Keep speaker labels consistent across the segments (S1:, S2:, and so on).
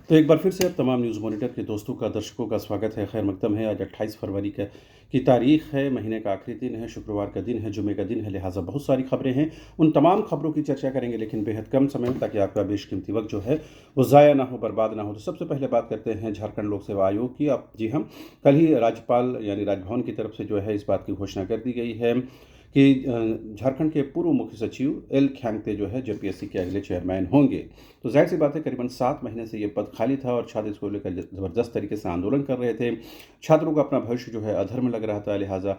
S1: तो एक बार फिर से अब तमाम न्यूज़ मॉनिटर के दोस्तों का दर्शकों का स्वागत है। खैर मकदम है। आज 28 फरवरी की तारीख है, महीने का आखिरी दिन है, शुक्रवार का दिन है, जुमे का दिन है, लिहाजा बहुत सारी खबरें हैं। उन तमाम खबरों की चर्चा करेंगे लेकिन बेहद कम समय में, ताकि आपका बेशकीमती वक्त जो है वो ज़ाया ना हो, बर्बाद ना हो। तो सबसे पहले बात करते हैं झारखंड लोक सेवा आयोग की। अब जी हम कल ही राज्यपाल यानी राजभवन की तरफ से जो है इस बात की घोषणा कर दी गई है कि झारखंड के पूर्व मुख्य सचिव एल ख्यांगते जो है जेपीएससी के अगले चेयरमैन होंगे। तो जाहिर सी बात है, करीबन 7 महीने से ये पद खाली था और छात्र इसको लेकर ज़बरदस्त तरीके से आंदोलन कर रहे थे। छात्रों का अपना भविष्य जो है अधर में लग रहा था, लिहाजा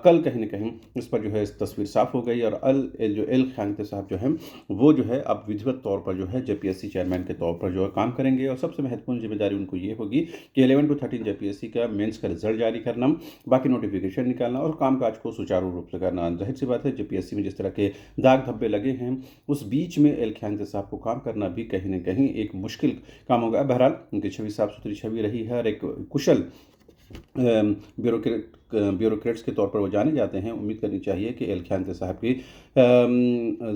S1: कल कहीं न कहीं इस पर जो है इस तस्वीर साफ हो गई और जो एल ख्यांगते साहब जो हैं वो जो है अब विधिवत तौर पर जो है जेपीएससी चेयरमैन के तौर पर जो है काम करेंगे। और सबसे महत्वपूर्ण जिम्मेदारी उनको ये होगी कि 11 to 13 जेपीएससी का मेंस का रिजल्ट जारी करना, बाकी नोटिफिकेशन निकालना और कामकाज को सुचारू रूप से करना। जाहिर सी बात है, जेपीएससी में जिस तरह के दाग धब्बे लगे हैं, उस बीच में एल ख्यांगते साहब को काम करना भी कहीं न कहीं एक मुश्किल काम होगा। बहरहाल उनकी छवि साफ सुथरी छवि रही है और एक कुशल ब्यूरोक्रेट्स के तौर पर वो जाने जाते हैं। उम्मीद करनी चाहिए कि एल ख्यांगते साहब की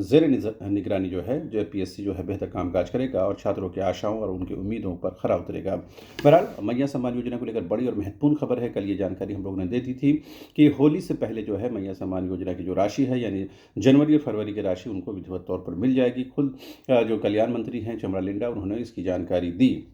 S1: ज़ेर निगरानी जो है जेपीएससी जो है बेहतर कामकाज करेगा और छात्रों की आशाओं और उनकी उम्मीदों पर खरा उतरेगा। बहरहाल मैया सम्मान योजना को लेकर बड़ी और महत्वपूर्ण खबर है। कल ये जानकारी हम लोगों ने दे दी थी कि होली से पहले जो है मैया सम्मान योजना की जो राशि है, यानी जनवरी और फरवरी की राशि उनको विधिवत तौर पर मिल जाएगी। खुद जो कल्याण मंत्री हैं चमरा लिंडा, उन्होंने इसकी जानकारी दी।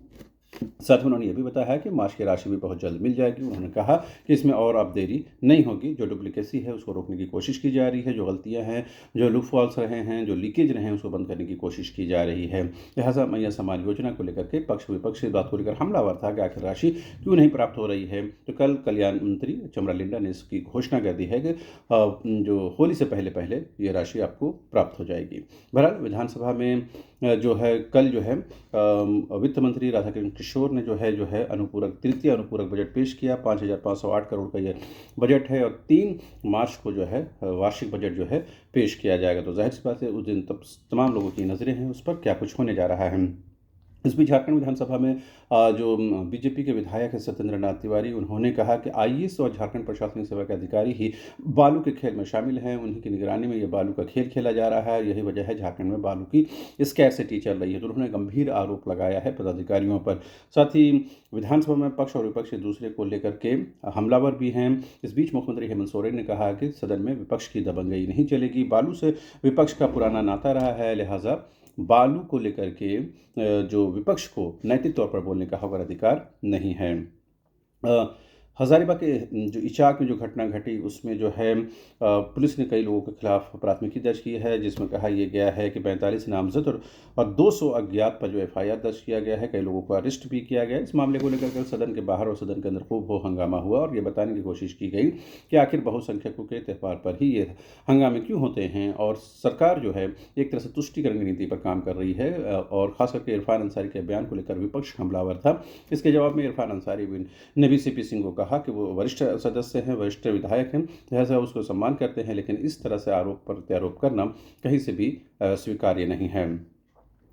S1: साथ ही उन्होंने ये भी बताया कि मार्च की राशि भी बहुत जल्द मिल जाएगी। उन्होंने कहा कि इसमें और अब देरी नहीं होगी। जो डुप्लीकेसी है उसको रोकने की कोशिश की जा रही है, जो गलतियां हैं, जो लूप फॉल्स रहे हैं, जो लीकेज रहे हैं, उसको बंद करने की कोशिश की जा रही है। लिहाजा मैया सम्मान योजना को लेकर के पक्ष विपक्ष इस बात को लेकर हमलावर था कि आखिर राशि क्यों नहीं प्राप्त हो रही है। तो कल कल्याण मंत्री चमरा लिंडा ने इसकी घोषणा कर दी है कि जो होली से पहले पहले ये राशि आपको प्राप्त हो जाएगी। बहरहाल विधानसभा में जो है कल जो है वित्त मंत्री राधाकृष्ण किशोर ने जो है तृतीय अनुपूरक बजट पेश किया। 5,508 करोड़ का ये बजट है और 3 मार्च को जो है वार्षिक बजट जो है पेश किया जाएगा। तो जाहिर सी बात है, उस दिन तमाम लोगों की नज़रें हैं उस पर क्या कुछ होने जा रहा है। इस बीच झारखंड विधानसभा में जो बीजेपी के विधायक हैं सत्येंद्र नाथ तिवारी, उन्होंने कहा कि आईएएस और झारखंड प्रशासनिक सेवा के अधिकारी ही बालू के खेल में शामिल हैं। उन्हीं की निगरानी में ये बालू का खेल खेला जा रहा है। यही वजह है झारखंड में बालू की स्कैरसिटी चल रही है। तो उन्होंने गंभीर आरोप लगाया है पदाधिकारियों पर। साथ ही विधानसभा में पक्ष और विपक्ष एक दूसरे को लेकर के हमलावर भी हैं। इस बीच मुख्यमंत्री हेमंत सोरेन ने कहा कि सदन में विपक्ष की दबंगई नहीं चलेगी। बालू से विपक्ष का पुराना नाता रहा है, लिहाजा बालू को लेकर के जो विपक्ष को नैतिक तौर पर बोलने का हक और अधिकार नहीं है। हज़ारीबाग के जो इचाक में जो घटना घटी उसमें जो है पुलिस ने कई लोगों के खिलाफ प्राथमिकी दर्ज की है, जिसमें कहा यह गया है कि 45 नामजद और 200 अज्ञात पर जो एफआईआर दर्ज किया गया है। कई लोगों को अरेस्ट भी किया गया। इस मामले को लेकर सदन के बाहर और सदन के अंदर खूब हो हंगामा हुआ और ये बताने की कोशिश की गई कि आखिर बहुसंख्यकों के त्यौहार पर ही ये हंगामे क्यों होते हैं। और सरकार जो है एक तरह से तुष्टिकरण की नीति पर काम कर रही है और ख़ास करके इरफान अंसारी के बयान को लेकर विपक्ष हमलावर था। इसके जवाब में इरफान अंसारी ने भी सीपी सिंह को कहा कि वो वरिष्ठ सदस्य हैं, वरिष्ठ विधायक हैं, लिहाजा उसको सम्मान करते हैं, लेकिन इस तरह से आरोप प्रत्यारोप करना कहीं से भी स्वीकार्य नहीं है।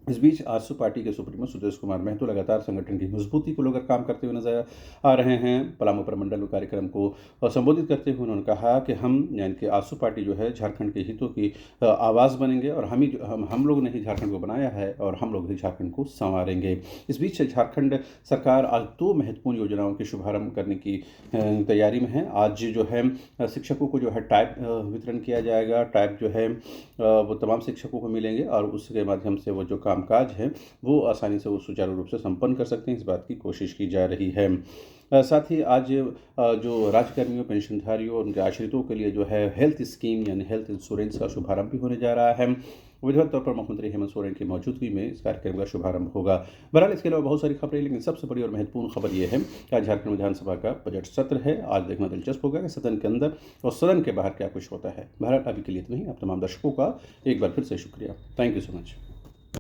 S1: इस बीच आजसू पार्टी के सुप्रीमो सुदेश कुमार महतो लगातार संगठन की मजबूती को लेकर काम करते हुए नजर आ रहे हैं। पलामू प्रमंडल में कार्यक्रम को संबोधित करते हुए उन्होंने कहा कि हम यानी कि आजसू पार्टी जो है झारखंड के हितों की आवाज़ बनेंगे और हम लोग ने ही झारखंड को बनाया है और हम लोग ही झारखंड को संवारेंगे। इस बीच झारखंड सरकार आज 2 महत्वपूर्ण योजनाओं के शुभारंभ करने की तैयारी में है। आज जो है शिक्षकों को जो है टाइप वितरण किया जाएगा। टाइप जो है वो तमाम शिक्षकों को मिलेंगे और उसके माध्यम से वो जो कामकाज है वो आसानी से वो सुचारू रूप से संपन्न कर सकते हैं। इस बात की कोशिश की जा रही है। साथ ही आज जो राज्यकर्मियों, पेंशनधारियों और उनके आश्रितों के लिए जो है हेल्थ स्कीम यानी हेल्थ इंश्योरेंस का शुभारंभ भी होने जा रहा है। विधिवत तौर पर मुख्यमंत्री हेमंत सोरेन की मौजूदगी में इस कार्यक्रम का शुभारंभ होगा। बहरहाल इसके अलावा बहुत सारी खबरें, लेकिन सबसे बड़ी और महत्वपूर्ण खबर यह है कि आज झारखंड विधानसभा का बजट सत्र है। आज देखना दिलचस्प होगा कि सदन के अंदर और सदन के बाहर क्या कुछ होता है। बहरहाल अभी के लिए इतना ही। आप तमाम दर्शकों का एक बार फिर से शुक्रिया। Thank you so much.